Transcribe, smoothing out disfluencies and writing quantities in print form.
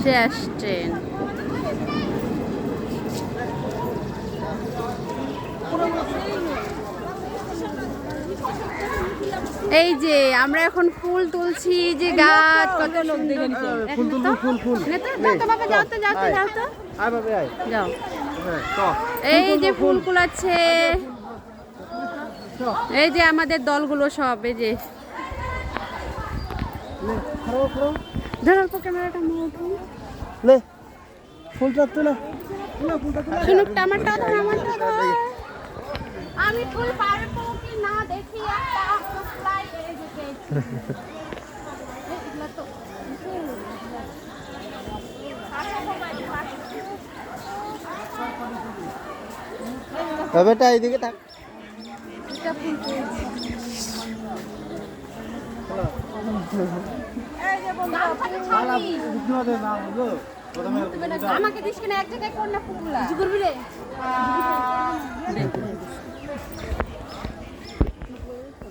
ভেসে আসছেন। এই যে আমরা এখন ফুল তুলছি, যে গাছ কত সুন্দর। যাও, এই যে ফুল কুলাচ্ছে, এই যে আমাদের দলগুলো সব, এই যে ক্যামেরাটা ফুলটা তোলা, শুনুক, আমারটা ধর, আমারটা ধর। আমি ফুল পারবো কি না দেখি একটা ফুসলাই এই যে এগুলা তো বেটা এইদিকে থাক। এটা ফুল এই যে বন্ধুরা আমাকে দিস কিনা, এক জায়গায় কোন না ফুলগুলা করবি রে।